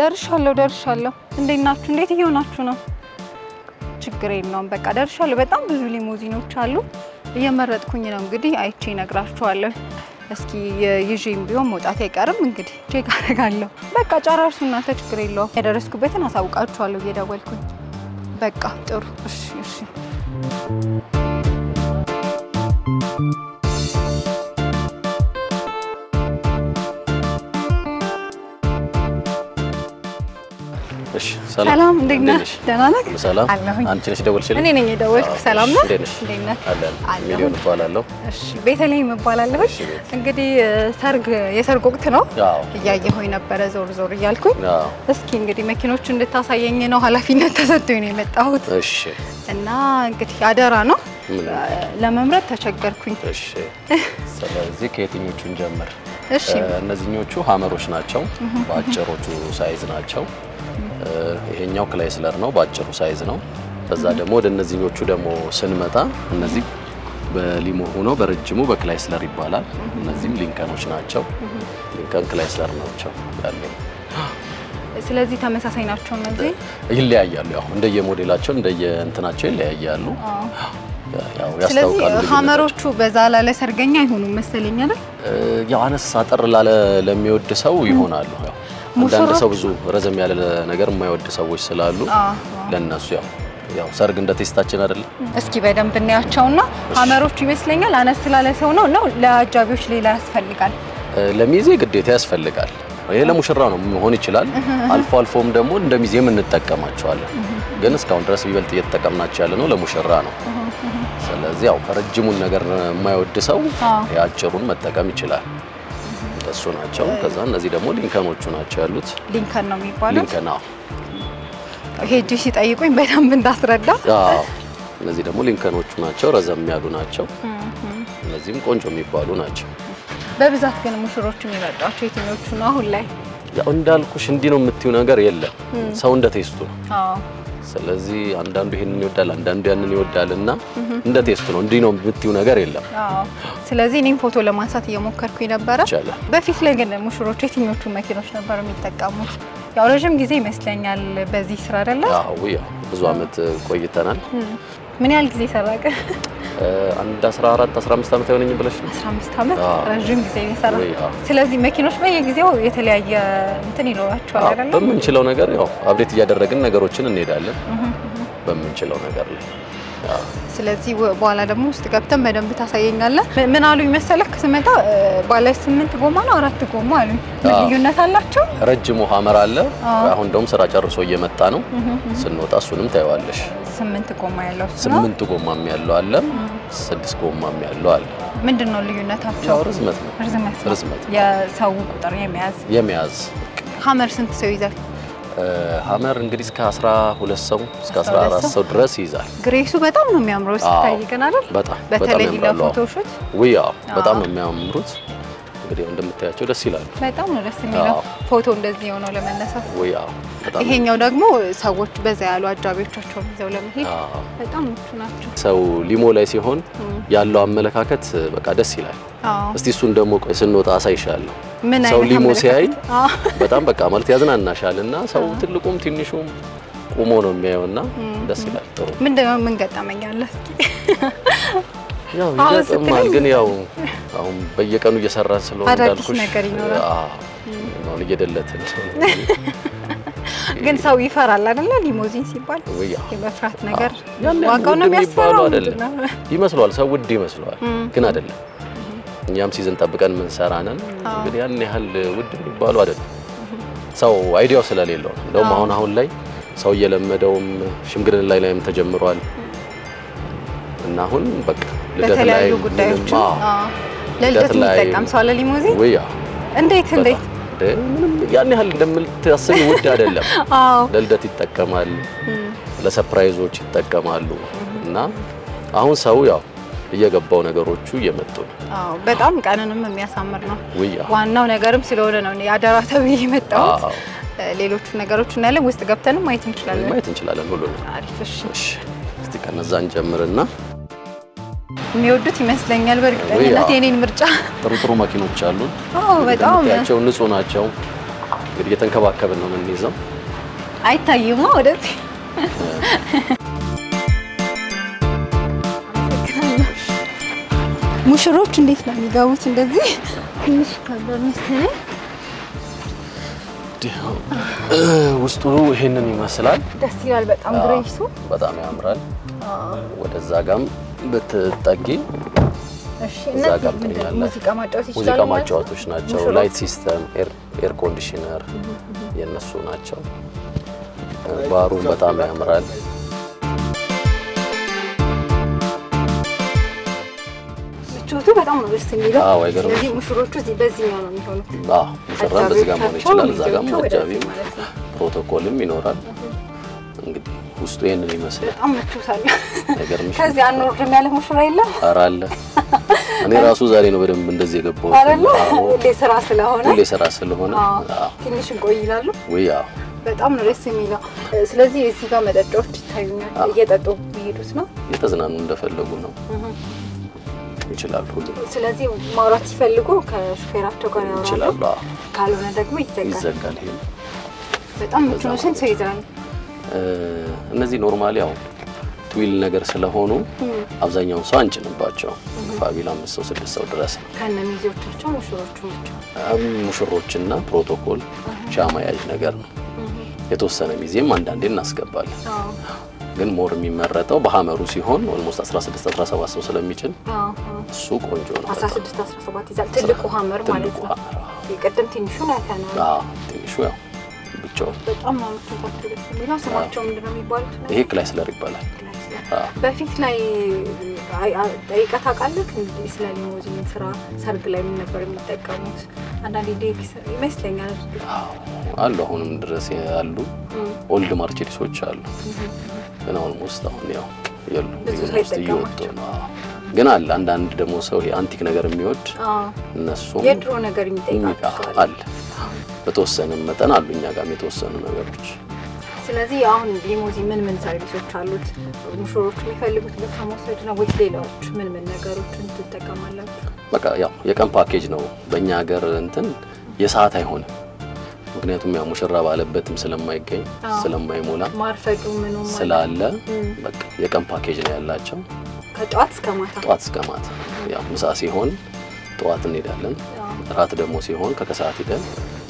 ደርሻለሁ እንዴት ናችሁ እንዴት እየሆናችሁ ነው ችግር የለውም በቃ ደርሻለሁ በጣም ብዙ ሊሞዚኖች አሉ እየመረጥኩኝ ነው እንግዲህ አይቼ ነግራችኋለሁ እስኪ ይዤም ቢሆን መውጣት አይቀርም እንግዲህ ቼክ አደርጋለሁ በቃ ጨራርሱ እናንተ ችግር የለውም ያደረስኩበትን አሳውቃችኋለሁ እየደወልኩኝ በቃ ጥሩ እሺ እሺ ሰላም እንዴት ነሽ ደህና ነህ ሰላም አንቺ ነሽ ደወልሽልኝ እኔ ነኝ የደወልኩ ሰላም ነው እንዴት ነሽ ሚሊዮን እባላለሁ እሺ ቤተልሔም እባላለሁ እንግዲህ የሰርግ ወቅት ነው እያየሁኝ ነበር ዞር እያልኩኝ እስኪ እንግዲህ መኪኖች እንድታሳየኝ ነው ኃላፊነት ተሰጥቶኝ ነው የመጣሁት እሺ እና እንግዲህ አደራ ነው ለመምረጥ ተቸገርኩኝ እሺ ስለዚህ ከየትኞቹን ጀምር እሺ እነዚህኞቹ ሀመሮች ናቸው ባጭሮቹ ሳይዝ ናቸው ይሄኛው ክላይስለር ነው ባጭሩ ሳይዝ ነው በዛ ደግሞ ወደ እነዚህኞቹ ደግሞ ስንመጣ እነዚህ በሊሞ ሆኖ በረጅሙ በክላይስለር ይባላል እነዚህም ሊንከኖች ናቸው ሊንከን ክላይስለር ናቸው ያለው ስለዚህ ተመሳሳይ ናቸው እነዚህ ይለያያሉ ያው እንደየሞዴላቸው እንደየእንትናቸው ይለያያሉ ያው ያስታውቃሉ ሀመሮቹ በዛ ላለ ሰርገኛ አይሆኑም መሰለኝ አይደል ያው አነስ አጠር ላለ ለሚወድ ሰው ይሆናሉ ያው አንዳንድ ሰው ብዙ ረዘም ያለ ነገር የማይወድ ሰዎች ስላሉ ለነሱ ያው ሰርግ እንደ ቴስታችን አይደል እስኪ በደንብ እናያቸውና ሀመሮቹ ይመስለኛል አነስ ላለ ሰው ነው ለአጃቢዎች ሌላ ያስፈልጋል ለሚዜ ግዴታ ያስፈልጋል ይሄ ለሙሽራው ነው መሆን ይችላል አልፎም ደግሞ እንደሚዜም እንጠቀማቸዋለን ግን እስካሁን ድረስ ይበልጥ እየተጠቀምናቸው ያለ ነው ለሙሽራ ነው ስለዚህ ያው ረጅሙን ነገር የማይወድ ሰው ያጭሩን መጠቀም ይችላል እሱ ናቸው ከዛ እነዚህ ደግሞ ሊንከኖቹ ናቸው ያሉት ሊንከን ነው የሚባለው ሊንከን ሄጂ ሲጠይቁኝ በደንብ እንዳስረዳ እነዚህ ደግሞ ሊንከኖቹ ናቸው ረዘም ያሉ ናቸው እነዚህም ቆንጆ የሚባሉ ናቸው በብዛት ግን ሙሽሮቹ የሚመጣቸው የትኞቹ ነው አሁን ላይ ያው እንዳልኩሽ እንዲ ነው የምትዩ ነገር የለም ሰው እንደ ቴስቱ ነው ስለዚህ አንዳንዱ ይሄንን ይወዳል አንዳንዱ ያንን ይወዳልና እንደ ቴስቱ ነው እንዲ ነው የምትዩ ነገር የለም ስለዚህ እኔም ፎቶ ለማንሳት እየሞከርኩኝ ነበር በፊት ላይ ግን ሙሽሮቹ የትኞቹ መኪኖች ነበር የሚጠቀሙት ያው ረጅም ጊዜ ይመስለኛል በዚህ ስራ አይደለ ያው ብዙ አመት ቆይተናል ምን ያህል ጊዜ ሰራቀ አንድ 14 15 አመት አይሆነኝ ብለሽ 15 አመት ረጅም ጊዜ ይሰራ ስለዚህ መኪኖች በየጊዜው የተለያየ እንትን ይኖራቸዋል አይደል በመንችለው ነገር ያው አፕዴት እያደረግን ነገሮችን እንሄዳለን በመንችለው ነገር ላይ ስለዚህ በኋላ ደግሞ ውስጥ ገብተን በደንብ ታሳየኛለህ ምን አሉኝ መሰለክ ስመጣ ባለ 8 ጎማ ነው 4 ጎማ አሉኝ ልዩነት አላቸው ረጅሙ ሀመር አለ አሁን ደግሞ ስራ ጨርሶ እየመጣ ነው ስንወጣ እሱንም ታይዋለሽ 8 ጎማ ያለው 8 ጎማም ያለው አለ 6 ጎማም ያለው አለ ምንድነው ልዩነታቸው ርዝመት ነው የሰው ቁጥር የሚያዝ ሀመር ስንት ሰው ይዛል ሀመር እንግዲህ እስከ 12 ሰው እስከ 14 ሰው ድረስ ይዛል ግሬሱ በጣም ነው የሚያምረው ሲታይ ግን አይደል በተለይ ለፎቶሹት ወያው በጣም ነው የሚያምሩት እንግዲህ እንደምታያቸው ደስ ይላል በጣም ነው ደስ የሚለው ፎቶ እንደዚህ ሆኖ ለመነሳት ወያው ይሄኛው ደግሞ ሰዎች በዛ ያሉ አጃቢዎቻቸው ይዘው ለመሄድ በጣም ምቹ ናቸው ሰው ሊሞ ላይ ሲሆን ያለው አመለካከት በቃ ደስ ይላል እስቲ እሱን ደግሞ ቆይ ስንወጣ አሳይሻለሁ ሰው ሊሞ ሲያይ በጣም በቃ ማለት ያዝናናሻልና ሰው ትልቁም ትንሹም ቆሞ ነው የሚያየውና ደስ ይላል ጥሩ ምንድነው ምን ገጠመኛለህ እስኪ ያው ይገጥማል ግን ያው አሁን በየቀኑ እየሰራን ስለሆነ እንዳልኩሽ ነገር ይኖራል ነው እየደለትን ግን ሰው ይፈራል አይደል ሊሞዚን ሲባል የመፍራት ነገር ዋጋው ነው የሚያስፈራው አይደለም ይመስላል ሰው ውድ ይመስላል ግን አይደለም እኛም ሲዝን ጠብቀን ምን ሰራናል እንግዲህ ያን ያህል ውድ የሚባሉ አይደለም ሰው አይዲያው ስለሌለው እንደውም አሁን ላይ ሰው እየለመደውም ሽምግልና ላይም ተጀምሯል እና አሁን በቃ ልደት ላይ ጉዳዮች ለልደት የሚጠቀም ሰው አለ ሊሞዚን ወያ እንዴት ምንም ያን ያህል እንደምትያስብ ውድ አይደለም ለልደት ይጠቀማል ለሰርፕራይዞች ይጠቀማሉ እና አሁን ሰው ያው እየገባው ነገሮቹ እየመጡ ነው በጣም ቀንንም የሚያሳምር ነው ዋናው ነገርም ስለሆነ ነው ያደራ ተብዬ የመጣው ሌሎቹ ነገሮች እናያለን ውስጥ ገብተንም ማየት እንችላለን ሁሉንም አሪፍ እሺ እስቲ ከነዛን ጀምርና የሚወዱት ይመስለኛል በርግጠኝነት የኔን ምርጫ ጥሩ መኪኖች አሉ በጣም ያቸው ንጹህ ናቸው እንግዲህ እየተንከባከብን ነው የምንይዘው አይታይማ ወደዚህ ሙሽሮች እንዴት ነው የሚገቡት እንደዚህ ትንሽ ከበር መሰለኝ ውስጡ ይሄንን ይመስላል ደስ ይላል በጣም ግሬሱ በጣም ያምራል ወደዛ ጋም በተጠጊ እሺ እና ሙዚቃ ማጫወቶች ናቸው ላይት ሲስተም ኤር ኮንዲሽነር የነሱ ናቸው ባሩን በጣም ያምራል ቹቱ በጣም ነው ደስ የሚለው ስለዚህ ሙሽሮቹ በዚህኛው ነው የሚሆኑት ሙሽራ በዚህ ጋር መሆን ይችላል እዛ ጋር አጃቢ ፕሮቶኮልም ይኖራል እንግዲህ ውስጡ ይሄንን ይመስላል በጣም ምቹታል ከዚህ አንወርድም ያለ ሙሽራ የለም አራለ እኔ ራሱ ዛሬ ነው በደንብ እንደዚህ የገባው ለስራ ስለሆነ ትንሽ ቆይ ይላሉ ወይ በጣም ነው ደስ የሚለው ስለዚህ እዚህ ጋር መጠጣዎች ይታዩኛል እየጠጡ ይሄዱት ነው የተዝናኑ እንደፈለጉ ነው ይችላል ሁሉ ስለዚህ ማውራት ሲፈልጉ ከሹፌራቸው ጋር ይችላል ካልሆነ ደግሞ ይዘጋል በጣም ምቹ ስንት ይዛል እነዚህ ኖርማሊ ያው ትዊል ነገር ስለሆኑ አብዛኛው ሰው አንጭንባቸው ፋሚሊ 5 ሰው 6 ሰው ድረስ ከነሚዜዎቻቸው ሙሽሮችና ፕሮቶኮል ሻማ ያዥ ነገር ነው የተወሰነ ሚዜም አንዳንዴ እናስገባለን ግን ሞር የሚመረጠው በሐመሩ ሲሆን ኦልሞስት 16 17 ሰው ስለሚችል እሱ ቆንጆ ነው 16 17 ይዛል ትልቁ ሐመር ማለት ነው የቀደም ትንሹ ነው ትንሹ ያው ብቻው በጣም ነው ተፈክሮ የሚለው ስማቸው ምንድነው የሚባሉት ይሄ ክላይስለር ይባላል በፊት ላይ ጠይቀህ ታውቃለህ እንዴ ስለ ሊሞዚን ስራ ሰርግ ላይ ምን ነበር የሚጠቀሙት አንዳንዴ ዴክስ ይመስለኛል አሉ አሁንም ድረስ ያሉ ኦልድ ማርቼዲሶች አሉ ግን ኦልሞስት አሁን ያው የሉ ይወጡ ነው ግን አለ አንዳንድ ደግሞ ሰው ይሄ አንቲክ ነገር የሚወድ እነሱ የድሮ ነገር የሚጠይቃቸው አለ በተወሰነ መጠን አሉኛ ጋር የተወሰኑ ነገሮች ስለዚህ አሁን ሊሞዚን ምን ሰርቪሶች አሉት ሙሽሮቹ የሚፈልጉት ለከመውሰድ ነው ወይስ ሌላዎች ምን ነገሮችን ትጠቀማላችሁ በቃ ያው የቀን ፓኬጅ ነው በእኛ ሀገር እንትን የሰዓት አይሆንም ምክንያቱም ያው ሙሽራ ባለበትም ስለማይገኝ ስለማይሞላ ማርፈዱ ምኑ ስላለ በቃ የቀን ፓኬጅ ነው ያላቸው ከጧት እስከ ማታ ያው ምሳ ሲሆን ጧት እንሄዳለን ራት ደግሞ ሲሆን ከከሰዓት ሄደን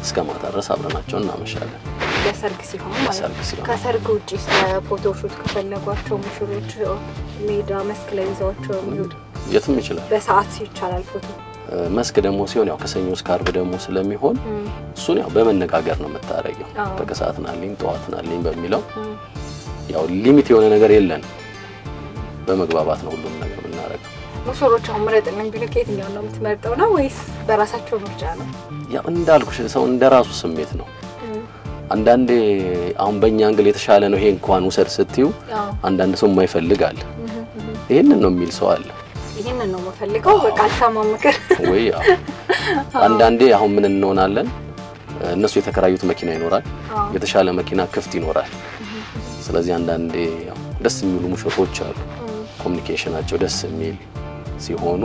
እስከ ማታ ድረስ አብረናቸው እናመሻለን ለሰርግ ሲሆን ማለት ከሰርግ ውጪ ለፎቶ ሹት ከፈለጓቸው ሙሽሮች ሜዳ መስክ ላይ ይዘዋቸው የሚሄዱ የትም ይችላል በሰዓት ይቻላል ፎቶ መስክ ደግሞ ሲሆን ያው ከሰኞ እስከ ዓርብ ደግሞ ስለሚሆን እሱን ያው በመነጋገር ነው መታረቂው በከሰዓትናልኝ ጧትናልኝ በሚለው ያው ሊሚት የሆነ ነገር የለን በመግባባት ነው ሁሉም ነገር እናረጋው ሙሽሮች አምረጥልኝ ቢሉ ከየትኛው ነው የምትመርጠው ነው ወይስ በራሳቸው ምርጫ ነው ያው እንዳልኩሽ ሰው እንደራሱ ስሜት ነው አንዳንዴ አሁን በእኛ አንግል የተሻለ ነው ይሄ እንኳን ውሰድ ስትዩ አንዳንድ ሰው የማይፈልግ አለ ይሄንን ነው የሚል ሰው አለ ይሄንን ነው መፈልገው በቃ አልሰማም ምክር ወይ ያው አንዳንዴ አሁን ምን እንሆናለን እነሱ የተከራዩት መኪና ይኖራል የተሻለ መኪና ክፍት ይኖራል ስለዚህ አንዳንዴ ያው ደስ የሚሉ ሙሽሮች አሉ ኮሙኒኬሽናቸው ደስ የሚል ሲሆኑ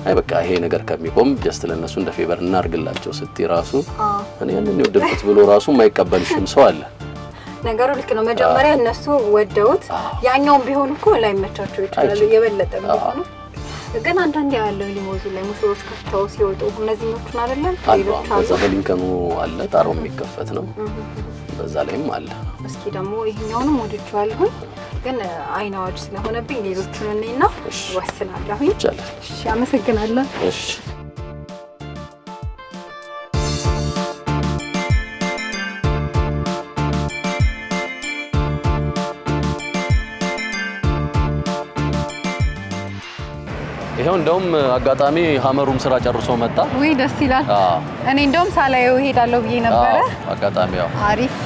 አይ በቃ ይሄ ነገር ከሚቆም ጀስት ለነሱ እንደ ፌቨር እናርግላቸው ስትይ ራሱ እኔ ያንን ይወደድኩት ብሎ ራሱ የማይቀበልሽም ሰው አለ ነገሩ ልክ ነው መጀመሪያ እነሱ ወደውት ያኛውን ቢሆን እኮ ላይ መቻቸው ይችላል የበለጠ ቢሆን ግን አንዳንዴ ያለው ሊሞዚን ላይ ሙሽሮች ከፍተው ሲወጡ እነዚህኞቹን አይደለም ሌሎች አሉ በሊንከኑ አለ ጣራው የሚከፈት ነው በዛ ላይም አለ እስኪ ደግሞ ይሄኛውንም ወድቻለሁ ግን አይናዎች ስለሆነብኝ ሌሎቹን እኔና ወስናለሁ እሺ አመሰግናለሁ እሺ ይሄው እንደውም አጋጣሚ ሐመሩም ስራ ጨርሶ መጣ ወይ ደስ ይላል እኔ እንደውም ሳላየው ሄዳለሁ ብዬ ነበር አጋጣሚ ያው አሪፍ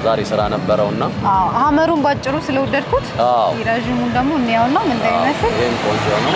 ዛሬ ስራ ነበርውና ሐመሩን ባጭሩ ስለወደድኩት ይራጂሙን ደግሞ እንያውና ምን እንደሚመስል ይሄን ቆንጆ ነው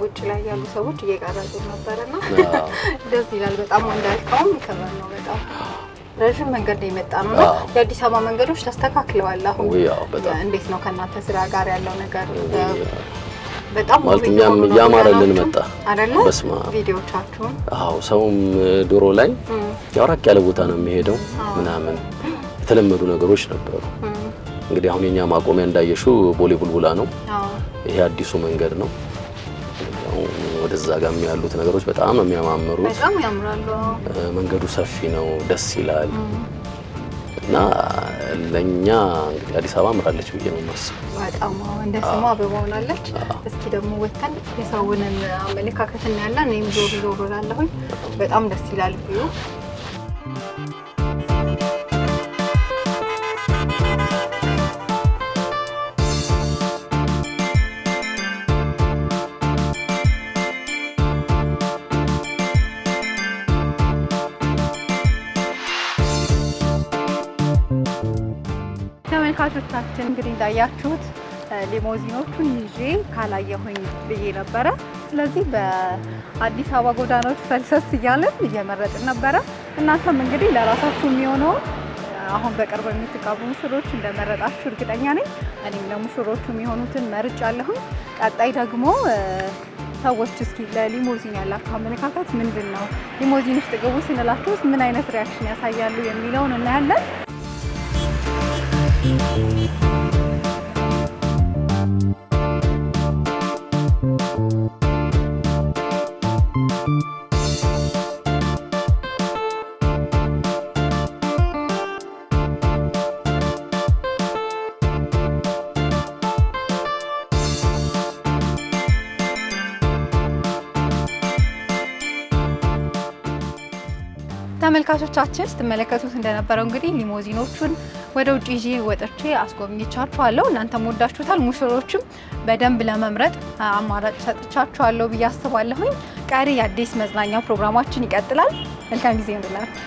ውጭ ላይ ያሉ ሰዎች እየቀረጹ ነበርና ደስ ይላል በጣም እንዳልከውም ከበር ነው በጣም ረጅም መንገድ ላይ መጣ ነው የአዲስ አበባ መንገዶች ተስተካክለዋል አሁን እንዴት ነው ከናንተ ስራ ጋር ያለው ነገር በጣም ማልኛም ያማረልን መጣ አይደለ በስማ ቪዲዮቻችሁን ሰውም ዶሮ ላይ ያራቅ ያለ ቦታ ነው የሚሄደው ምናምን የተለመዱ ነገሮች ነበሩ እንግዲህ አሁን የኛ ማቆሚያ እንዳየሹ ቦሌ ቡልቡላ ነው ይሄ አዲሱ መንገድ ነው ወደዛ ጋር ያሉት ነገሮች በጣም የሚያማምሩ በጣም ያምራሉ መንገዱ ሰፊ ነው ደስ ይላል እና ለኛ እንግዲህ አዲስ አበባ አምራለች ብዬ ነው የማስበው በጣም እንደ ስሟ በመሆናለች እስኪ ደግሞ ወተን የሰውንን አመለካከት እናያለን እኔም ዞር እላለሁኝ በጣም ደስ ይላል ቢዩ ተመልካቾቻችን እንግዲህ እንዳያችሁት ሊሞዚኖቹን ይዤ ካላየሁኝ ብዬ ነበር ስለዚህ በአዲስ አበባ ጎዳናዎች ፈልሰስ እያለን እየመረጥን ነበር እናንተም እንግዲህ ለራሳችሁ የሚሆነው አሁን በቅርብ የምትጋቡ ሙሽሮች እንደመረጣችሁ እርግጠኛ ነኝ እኔም ለሙሽሮቹ የሚሆኑትን መርጫለሁ ቀጣይ ደግሞ ሰዎች እስኪ ለሊሞዚን ያላችሁ አመለካከት ምንድነው ሊሞዚን ውስጥ ገቡ ስንላችሁ ምን አይነት ሪአክሽን ያሳያሉ የሚለውን እናያለን ተመልካቾቻችን ስትመለከቱት እንደነበረው እንግዲህ ሊሞዚኖቹን ወደ ውጪ ይዤ ወጥቼ አስጎብኝቻችኋለሁ እናንተም ወዳችሁታል ሙሽሮችም በደንብ ለመምረጥ አማራጭ ሰጥቻችኋለሁ ብዬ አስባለሁኝ ቀሪ የአዲስ መዝናኛ ፕሮግራማችን ይቀጥላል መልካም ጊዜ ይሁንላችሁ